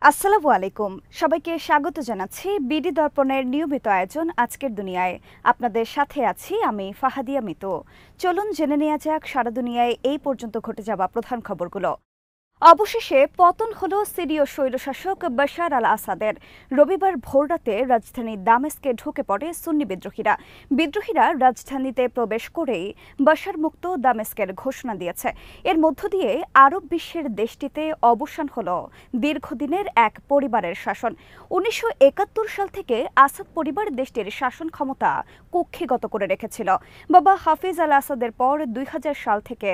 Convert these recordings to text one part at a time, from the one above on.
আসসালামু আলাইকুম। সবাইকে স্বাগত জানাচ্ছি বিডি দর্পণের নিয়মিত আয়োজন আজকের দুনিয়ায়। আপনাদের সাথে আছি আমি ফাহাদিয়া মিতু। চলুন জেনে নেওয়া যাক সারা দুনিয়ায় এই পর্যন্ত ঘটে যাওয়া প্রধান খবরগুলো। অবশেষে পতন হল সিরীয় স্বৈরশাসক বাশার আল আসাদের। রবিবার ভোররাতে রাজধানী দামেস্কে ঢুকে পড়ে সুন্নি বিদ্রোহীরা রাজধানীতে প্রবেশ করেই বাশার মুক্ত দামেস্কের ঘোষণা দিয়েছে। এর মধ্য দিয়ে আরব বিশ্বের দেশটিতে অবসান হল দীর্ঘদিনের এক পরিবারের শাসন। ১৯৭১ সাল থেকে আসাদ পরিবার দেশটির শাসন ক্ষমতা কুক্ষিগত করে রেখেছিল। বাবা হাফিজ আল আসাদের পর ২০০০ সাল থেকে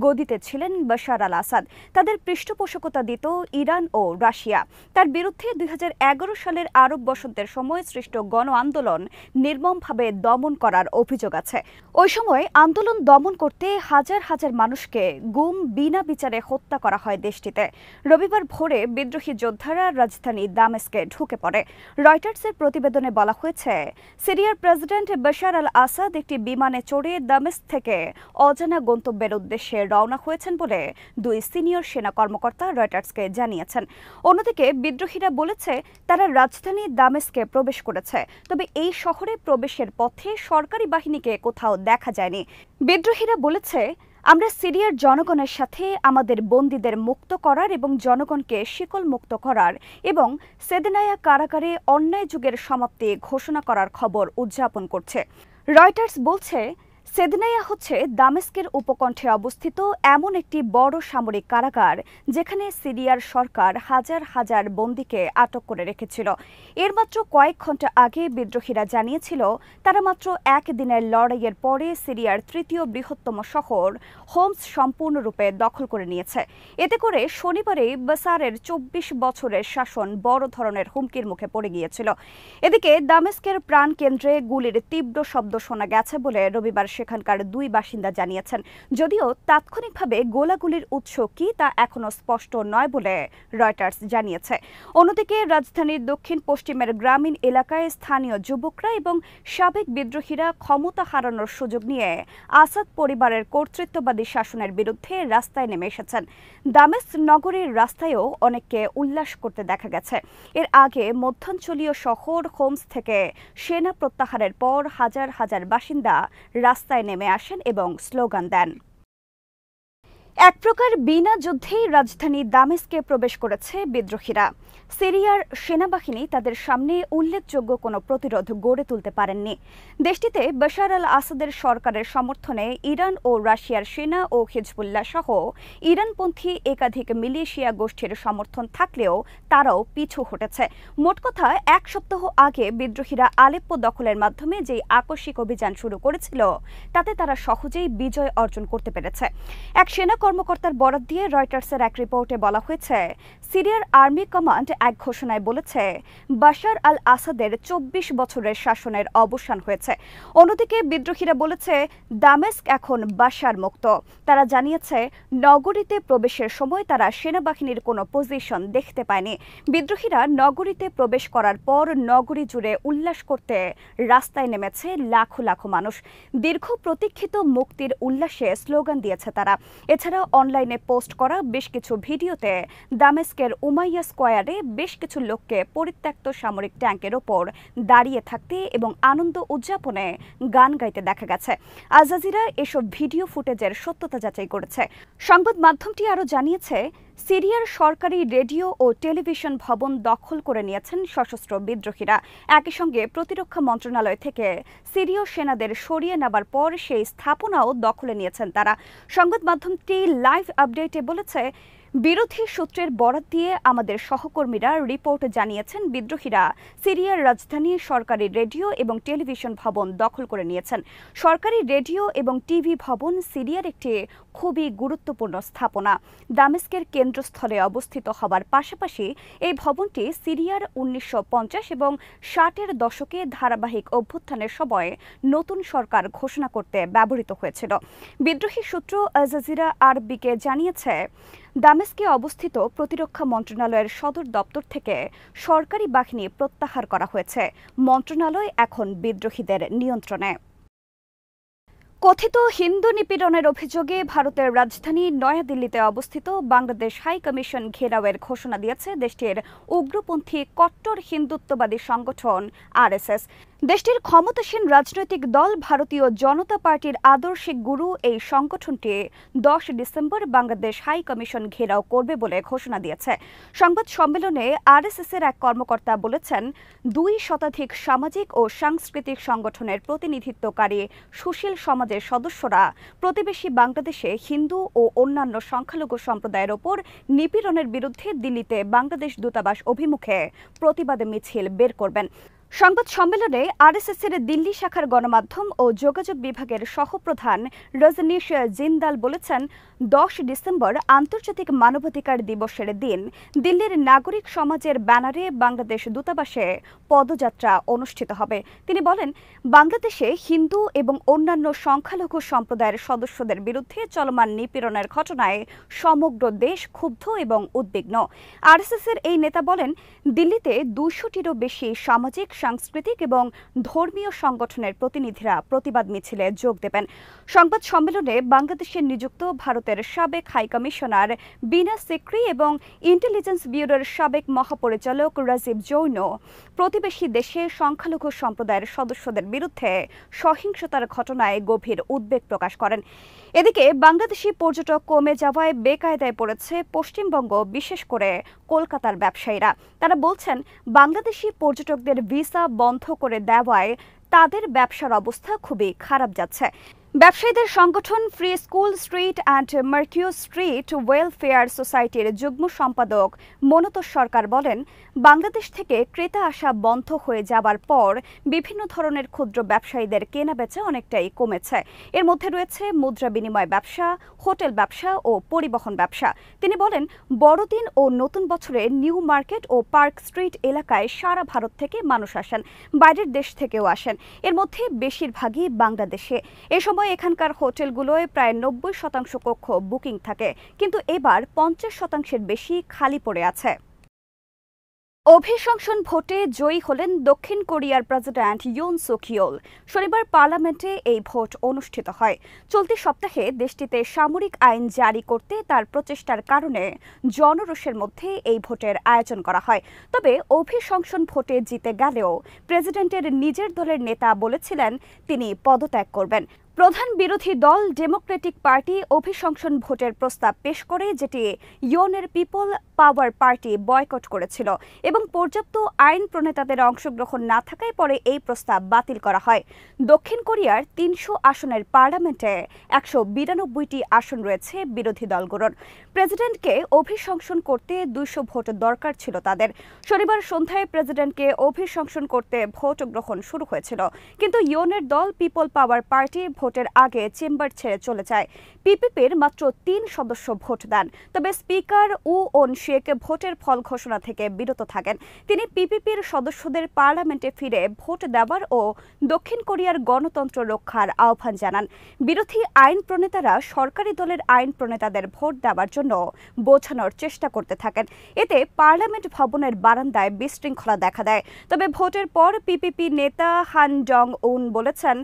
গদিতে ছিলেন বাশার আল আসাদ। তাদের পৃষ্ঠপোষকতা দিত ইরান ও রাশিয়া। তার বিরুদ্ধে ২০১১ সালের আরব বসন্তের সময় সৃষ্ট গণ আন্দোলন নির্মমভাবে দমন করার অভিযোগ আছে। ওই সময় আন্দোলন দমন করতে হাজার হাজার মানুষকে গুম বিনা বিচারে হত্যা করা হয় দেশটিতে। রবিবার ভোরে বিদ্রোহী যোদ্ধারা রাজধানী দামেস্কে ঢুকে পড়ে। রয়টার্সের প্রতিবেদনে বলা হয়েছে, সিরিয়ার প্রেসিডেন্ট বাশার আল আসাদ একটি বিমানে চড়ে দামেস্ক থেকে অজানা গন্তব্যের উদ্দেশ্যে রওনা হয়েছেন বলে দুই সিনিয়র সেনা কর্মকর্তা রয়টার্সকে জানিয়েছেন। অন্যদিকে বিদ্রোহীরা বলেছে তারা রাজধানী দামেস্কে প্রবেশ করেছে, তবে এই শহরে প্রবেশের পথে সরকারি বাহিনীকে কোথাও দেখা যায়নি। বিদ্রোহীরা বলেছে, আমরা সিরিয়ার জনগণের সাথে আমাদের বন্দীদের মুক্ত করার এবং জনগণকে শিকল মুক্ত করার এবং সেদেনায়া কারাগারে অন্যায় যুগের সমাপ্তি ঘোষণা করার খবর উদযাপন করছে। রয়টার্স বলছে, সেদেনায়া হচ্ছে দামেস্কের উপকণ্ঠে অবস্থিত এমন একটি বড় সামরিক কারাগার যেখানে সিরিয়ার সরকার হাজার হাজার বন্দীকে আটক করে রেখেছিল। এর মাত্র কয়েক ঘণ্টা আগে বিদ্রোহীরা জানিয়েছিল তারা মাত্র একদিনের লড়াইয়ের পরে সিরিয়ার তৃতীয় বৃহত্তম শহর হোমস সম্পূর্ণরূপে দখল করে নিয়েছে। এতে করে শনিবারে বাশারের ২৪ বছরের শাসন বড় ধরনের হুমকির মুখে পড়ে গিয়েছিল। এদিকে দামেস্কের প্রাণকেন্দ্রে গুলির তীব্র শব্দ শোনা গেছে বলে রবিবার সেখানকার দুই বাসিন্দা জানিয়েছেন। যদিও তাৎক্ষণিকভাবে গোলাগুলির উৎস কি তা এখনো স্পষ্ট নয় বলে রয়টার্স জানিয়েছে। অন্যদিকে রাজধানীর দক্ষিণ পশ্চিমের গ্রামীণ এলাকায় স্থানীয় যুবকরা এবং সাবেক বিদ্রোহীরা ক্ষমতা হারানোর সুযোগ নিয়ে আসাদ পরিবারের কর্তৃত্ববাদী শাসনের বিরুদ্ধে রাস্তায় নেমে এসেছেন। দামেস্ক নগরীর রাস্তায়ও অনেককে উল্লাস করতে দেখা গেছে। এর আগে মধ্যাঞ্চলীয় শহর হোমস থেকে সেনা প্রত্যাহারের পর হাজার হাজার বাসিন্দা রাস্তায় নেমে আসেন এবং স্লোগান দেন। এক প্রকার বিনা যুদ্ধেই রাজধানী দামেস্কে প্রবেশ করেছে বিদ্রোহীরা। সিরিয়ার সেনাবাহিনী তাদের সামনে উল্লেখযোগ্য কোনো প্রতিরোধ গড়ে তুলতে পারেননি। দেশটিতে বাশার আল আসাদের সরকারের সমর্থনে ইরান ও রাশিয়ার সেনা ও হিজবুল্লাহ সহ ইরানপন্থী একাধিক মিলিশিয়া গোষ্ঠীর সমর্থন থাকলেও তারাও পিছু হটেছে। মোট কথা, এক সপ্তাহ আগে বিদ্রোহীরা আলেপ্পো দখলের মাধ্যমে যেই আকস্মিক অভিযান শুরু করেছিল তাতে তারা সহজেই বিজয় অর্জন করতে পেরেছে। এক সেনা কর্মকর্তার বরাত দিয়ে রয়টার্সের এক রিপোর্টে বলা হয়েছে, সিরিয়ার আর্মি কমান্ড এক ঘোষণায় বলেছে বাশার আল আসাদের ২৪ বছরের শাসনের অবসান হয়েছে। অন্যদিকে বিদ্রোহীরা বলেছে দামেস্ক এখন বাশার মুক্ত। তারা জানিয়েছে নগরীতে প্রবেশের সময় তারা সেনাবাহিনীর কোনো পজিশন দেখতে পায়নি। বিদ্রোহীরা নগরীতে প্রবেশ করার পর নগরী জুড়ে উল্লাস করতে রাস্তায় নেমেছে লাখো লাখো মানুষ। দীর্ঘ প্রতীক্ষিত মুক্তির উল্লাসে স্লোগান দিয়েছে তারা। এছাড়া অনলাইনে পোস্ট করা বেশ কিছু ভিডিওতে দামেস্কের উমাইয়া স্কোয়ারে বেশ কিছু লোককে পরিত্যক্ত সামরিক ট্যাঙ্কের ওপর দাঁড়িয়ে থাকতে এবং আনন্দ উদযাপনে গান গাইতে দেখা গেছে। আল জাজিরা এসব ভিডিও ফুটেজের সত্যতা যাচাই করেছে। সংবাদ মাধ্যমটি আরও জানিয়েছে, সিরিয়ার সরকারি রেডিও ও টেলিভিশন ভবন দখল করে নিয়েছেন সশস্ত্র বিদ্রোহীরা। একই সঙ্গে প্রতিরক্ষা মন্ত্রণালয় থেকে সিরীয় সেনাদের সরিয়ে নেবার পর সেই স্থাপনাও দখলে নিয়েছেন তারা। সংবাদ মাধ্যমটি লাইভ আপডেটে বলেছে, বিরোধী সূত্রের বরাত দিয়ে আমাদের সহকর্মীরা রিপোর্ট জানিয়েছেন বিদ্রোহীরা সিরিয়ার রাজধানী সরকারি রেডিও এবং টেলিভিশন ভবন দখল করে নিয়েছেন। সরকারি রেডিও এবং টিভি ভবন সিরিয়ার একটি খুবই গুরুত্বপূর্ণ স্থাপনা। দামেস্কের কেন্দ্রস্থলে অবস্থিত হবার পাশাপাশি এই ভবনটি সিরিয়ার ১৯৫০ এবং ৬০-এর দশকে ধারাবাহিক অভ্যুত্থানের সময় নতুন সরকার ঘোষণা করতে ব্যবহৃত হয়েছিল। বিদ্রোহী সূত্র আল জাজিরা আরবিকে জানিয়েছে, দামেস্কে অবস্থিত প্রতিরক্ষা মন্ত্রণালয়ের সদর দপ্তর থেকে সরকারি বাহিনী প্রত্যাহার করা হয়েছে। মন্ত্রণালয় এখন বিদ্রোহীদের নিয়ন্ত্রণে। কথিত হিন্দু নিপীড়নের অভিযোগে ভারতের রাজধানী নয়াদিল্লিতে অবস্থিত বাংলাদেশ হাই কমিশন ঘেরাওয়ের ঘোষণা দিয়েছে দেশটির উগ্রপন্থী কট্টর হিন্দুত্ববাদী সংগঠন আরএসএস। দেশটির ক্ষমতাসীন রাজনৈতিক দল ভারতীয় জনতা পার্টির আদর্শিক গুরু এই সংগঠনটি 10 ডিসেম্বর বাংলাদেশ হাই কমিশন ঘেরাও করবে বলে ঘোষণা দিয়েছে। সংবাদ সম্মেলনে আরএসএসের এক কর্মকর্তা বলেছেন, 2 শতাধিক সামাজিক ও সাংস্কৃতিক সংগঠনের প্রতিনিধিত্বকারী সুশীল সমাজের সদস্যরা প্রতিবেশী বাংলাদেশে হিন্দু ও অন্যান্য সংখ্যালঘু সম্প্রদায়ের ওপর নিপীড়নের বিরুদ্ধে দিল্লিতে বাংলাদেশ দূতাবাস অভিমুখে প্রতিবাদ মিছিল বের করবেন। সংবাদ সম্মেলনে আরএসএসের দিল্লি শাখার গণমাধ্যম ও যোগাযোগ বিভাগের সহপ্রধান রজনীশ জিন্দাল বলেছেন, 10 ডিসেম্বর আন্তর্জাতিক মানবাধিকার দিবসের দিন দিল্লির নাগরিক সমাজের ব্যানারে বাংলাদেশ দূতাবাসে পদযাত্রা অনুষ্ঠিত হবে। তিনি বলেন, বাংলাদেশে হিন্দু এবং অন্যান্য সংখ্যালঘু সম্প্রদায়ের সদস্যদের বিরুদ্ধে চলমান নিপীড়নের ঘটনায় সমগ্র দেশ ক্ষুব্ধ এবং উদ্বিগ্ন। আরএসএসের এই নেতা বলেন, দিল্লিতে 200টিরও বেশি সামাজিক, সাংস্কৃতিক এবং ধর্মীয় সংগঠনের প্রতিনিধিরা প্রতিবাদ মিছিলে যোগ দেবেন। সংবাদ সম্মেলনে বাংলাদেশে নিযুক্ত ভারতের সাবেক হাইকমিশনার বিনা সিকরি এবং ইন্টেলিজেন্স ব্যুরোর সাবেক মহাপরিচালক রাজীব জৈন প্রতিবেশী দেশে সংখ্যালঘু সম্প্রদায়ের সদস্যদের বিরুদ্ধে সহিংসতার ঘটনায় গভীর উদ্বেগ প্রকাশ করেন। এদিকে বাংলাদেশি পর্যটক কমে যাওয়ায় বেকায়দায় পড়েছে পশ্চিমবঙ্গ, বিশেষ করে কলকাতার ব্যবসায়ীরা। তারা বলছেন, বাংলাদেশি পর্যটকদের ভিসা বন্ধ করে দেওয়ায় তাদের ব্যবসার অবস্থা খুবই খারাপ যাচ্ছে। ব্যবসায়ীদের সংগঠন free school street and Marquis street welfare সোসাইটির যুগ্ম সম্পাদক মনোতোষ সরকার বলেন, বাংলাদেশ থেকে ক্রেতা আসা বন্ধ হয়ে যাবার পর বিভিন্ন ধরনের ক্ষুদ্র ব্যবসায়ীদের কেনাবেচা অনেকটাই কমেছে। এর মধ্যে রয়েছে মুদ্রা বিনিময় ব্যবসা, হোটেল ব্যবসা ও পরিবহন ব্যবসা। তিনি বলেন, বড়দিন ও নতুন বছরে নিউ মার্কেট ও পার্ক স্ট্রিট এলাকায় সারা ভারত থেকে মানুষ আসেন, বাইরের দেশ থেকেও আসেন, এর মধ্যে বেশিরভাগই বাংলাদেশে। এ সময় এখানকার হোটেলগুলোয় প্রায় 90% কক্ষ বুকিং থাকে, কিন্তু এবার 50%-এর বেশি খালি পড়ে আছে। অভিশংসন ভোটে জয়ী হলেন দক্ষিণ কোরিয়ার প্রেসিডেন্ট ইউন সুক ইয়োল। শনিবার পার্লামেন্টে এই ভোট অনুষ্ঠিত হয়। চলতি সপ্তাহে দেশটিতে সামরিক আইন জারি করতে তার প্রচেষ্টার কারণে জনরোষের মধ্যে এই ভোটের আয়োজন করা হয়। তবে অভিশংসন ভোটে জিতে গেলেও প্রেসিডেন্টের নিজের দলের নেতা বলেছিলেন তিনি পদত্যাগ করবেন। প্রধান বিরোধী দল ডেমোক্রেটিক পার্টি অভিশংসন ভোটের প্রস্তাব পেশ করে, যেটি ইয়নের পিপল পাওয়ার পার্টি বয়কট করেছিল এবং পর্যাপ্ত আইন প্রণেতাদের অংশগ্রহণ না থাকায় পরে এই প্রস্তাব বাতিল করা হয়। দক্ষিণ কোরিয়ার 300 আসনের পার্লামেন্টে 192টি আসন রয়েছে বিরোধী দলগুলোর। প্রেসিডেন্টকে অভিশংসন করতে 200 ভোট দরকার ছিল তাদের। শনিবার সন্ধ্যায় প্রেসিডেন্টকে অভিশংসন করতে ভোট গ্রহণ শুরু হয়েছিল, কিন্তু ইয়নের দল পিপল পাওয়ার পার্টি ভোটের আগে চেম্বার ছেড়ে চলে যায়। পিপিপির মাত্র 3 সদস্য ভোট দেন, তবে স্পিকার উ ওন শেক ভোটের ফল ঘোষণা থেকে বিরত থাকেন। তিনি পিপিপির সদস্যদের পার্লামেন্টে ফিরে ভোট দেওয়ার ও দক্ষিণ কোরিয়ার গণতন্ত্র রক্ষার আহ্বান জানান। বিরোধী আইন প্রণেতারা সরকারি দলের আইন প্রণেতাদের ভোট দেওয়ার জন্য বোঝানোর চেষ্টা করতে থাকেন। এতে পার্লামেন্ট ভবনের বারান্দায় বিশৃঙ্খলা দেখা দেয়। তবে ভোটের পর পিপিপি নেতা হান জং উন বলেছেন,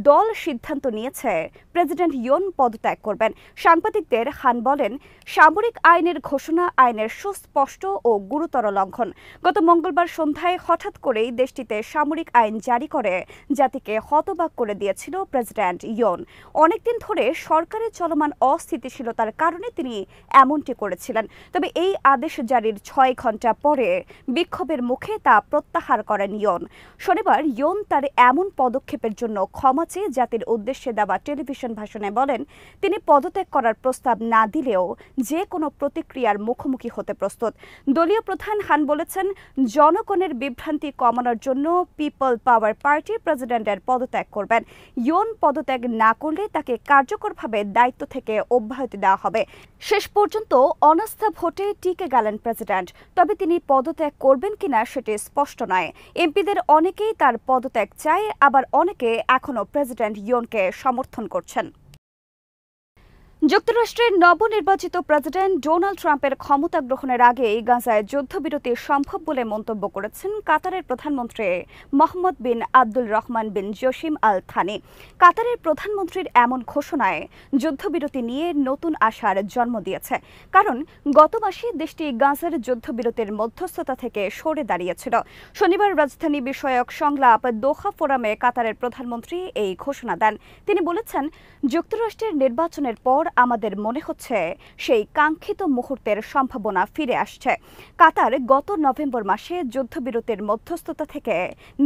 দল সিদ্ধান্ত নিয়েছে প্রেসিডেন্ট ইয়ন পদত্যাগ করবেন। সাংবাদিকদের হান বলেন, সামরিক আইনের ঘোষণা আইনের সুস্পষ্ট ও গুরুতর লঙ্ঘন। গত মঙ্গলবার সন্ধ্যায় হঠাৎ করেই দেশটিতে সামরিক আইন জারি করে জাতিকে হতবাক করে দিয়েছিল প্রেসিডেন্ট ইয়ন। অনেকদিন ধরে সরকারের চলমান অস্থিতিশীলতার কারণে তিনি এমনটি করেছিলেন। তবে এই আদেশ জারির 6 ঘন্টা পরে বিক্ষোভের মুখে তা প্রত্যাহার করেন ইয়ন। শনিবার ইয়ন তার এমন পদক্ষেপের জন্য ক্ষমা চেয়ে জাতির উদ্দেশ্যে দেওয়া টেলিভিশন ভাষণে বলেন, তিনি পদত্যাগ করার প্রস্তাব না দিলেও যে কোনো প্রতিক্রিয়ার মুখোমুখি হতে প্রস্তুত। দলীয় প্রধান হান বলেছেন, জনগণের বিভ্রান্তি কমানোর জন্য পিপল পাওয়ার পার্টির প্রেসিডেন্টের পদত্যাগ করবেন। ইয়ন পদত্যাগ না করলে তাকে কার্যকরভাবে দায়িত্ব থেকে অব্যাহতি দেওয়া হবে। শেষ পর্যন্ত অনাস্থা ভোটে টিকে গেলেন প্রেসিডেন্ট, তবে তিনি পদত্যাগ করবেন কিনা সেটি স্পষ্ট নয়। এমপিদের অনেকেই তার পদত্যাগ চায়, আবার অনেকে এখনও প্রেসিডেন্ট ইয়নকে সমর্থন করছেন। যুক্তরাষ্ট্রের নবনির্বাচিত প্রেসিডেন্ট ডোনাল্ড ট্রাম্পের ক্ষমতা গ্রহণের আগেই গাজায় যুদ্ধবিরতি সম্ভব বলে মন্তব্য করেছেন কাতারের প্রধানমন্ত্রী মোহাম্মদ বিন আব্দুল রহমান বিন জসিম আল থানি। কাতারের প্রধানমন্ত্রীর এমন ঘোষণায় যুদ্ধবিরতি নিয়ে নতুন আশার জন্ম দিয়েছে, কারণ গত মাসে দেশটি গাজার যুদ্ধবিরতির মধ্যস্থতা থেকে সরে দাঁড়িয়েছিল। শনিবার রাজধানী বিষয়ক সংলাপ দোহা ফোরামে কাতারের প্রধানমন্ত্রী এই ঘোষণা দেন। তিনি বলেছেন, যুক্তরাষ্ট্রের নির্বাচনের পর আমাদের মনে হচ্ছে সেই কাঙ্ক্ষিত মুহূর্তের সম্ভাবনা ফিরে আসছে। কাতার গত নভেম্বর মাসে যুদ্ধবিরতির মধ্যস্থতা থেকে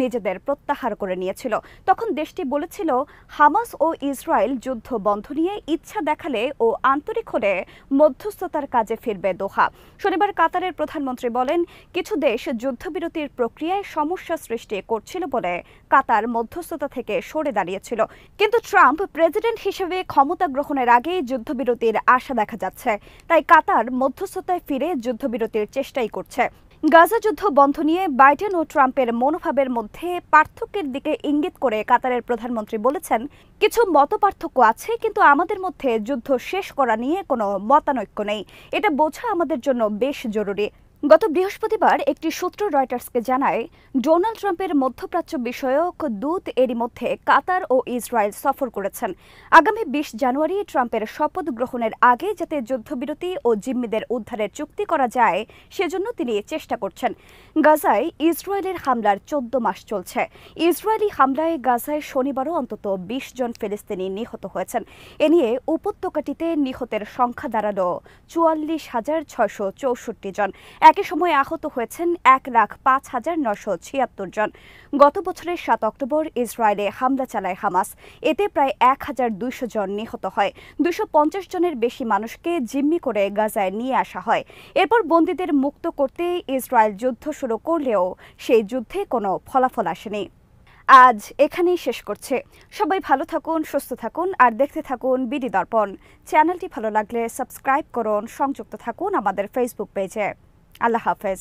নিজেদের প্রত্যাহার করে নিয়েছিল। তখন দেশটি বলেছিল, হামাস ও ইসরায়েল যুদ্ধ বন্ধ নিয়ে ইচ্ছা দেখালে ও আন্তরিক হলে মধ্যস্থতার কাজে ফিরবে দোহা। শনিবার কাতারের প্রধানমন্ত্রী বলেন, কিছু দেশ যুদ্ধবিরতির প্রক্রিয়ায় সমস্যা সৃষ্টি করছিল বলে কাতার মধ্যস্থতা থেকে সরে দাঁড়িয়েছিল। কিন্তু ট্রাম্প প্রেসিডেন্ট হিসেবে ক্ষমতা গ্রহণের আগে যুদ্ধবিরতির আশা দেখা যাচ্ছে, তাই কাতার মধ্যস্থতায় ফিরে যুদ্ধবিরতির চেষ্টাই করছে। গাজা যুদ্ধ বন্ধ নিয়ে বাইডেন ও ট্রাম্পের মনোভাবের মধ্যে পার্থক্যের দিকে ইঙ্গিত করে কাতারের প্রধানমন্ত্রী বলেছেন, কিছু মতপার্থক্য আছে, কিন্তু আমাদের মধ্যে যুদ্ধ শেষ করা নিয়ে কোনো মতানৈক্য নেই। এটা বোঝা আমাদের জন্য বেশ জরুরি। গত বৃহস্পতিবার একটি সূত্র রয়টার্সকে জানায়, ডোনাল্ড ট্রাম্পের মধ্যপ্রাচ্য বিষয়ক দূত এরই মধ্যে কাতার ও ইসরায়েল সফর করেছেন। আগামী ২০ জানুয়ারি ট্রাম্পের শপথ গ্রহণের আগে যাতে যুদ্ধবিরতি ও জিম্মিদের উদ্ধারের চুক্তি করা যায়, সেজন্য তিনি চেষ্টা করছেন। গাজায় ইসরায়েলের হামলার ১৪ মাস চলছে। ইসরায়েলি হামলায় গাজায় শনিবারও অন্তত ২০ জন ফিলিস্তিনি নিহত হয়েছেন। এ নিয়ে উপত্যকাটিতে নিহতের সংখ্যা দাঁড়ালো ৪৪,৬৬৪ জন। একই সময়ে আহত হয়েছেন ১,০৫,৯৭৬ জন। গত বছরের ৭ অক্টোবর ইসরায়েলে হামলা চালায় হামাস। এতে প্রায় ১,২০০ জন নিহত হয়। ২৫০ জনের বেশি মানুষকে জিম্মি করে গাজায় নিয়ে আসা হয়। এরপর বন্দীদের মুক্ত করতে ইসরায়েল যুদ্ধ শুরু করলেও সেই যুদ্ধে কোনো ফলাফল আসেনি। আজ এখানেই শেষ করছে। সবাই ভালো থাকুন, সুস্থ থাকুন আর দেখতে থাকুন বিডি দর্পণ। চ্যানেলটি ভালো লাগলে সাবস্ক্রাইব করুন, সংযুক্ত থাকুন আমাদের ফেসবুক পেজে। আল্লাহ হাফেজ।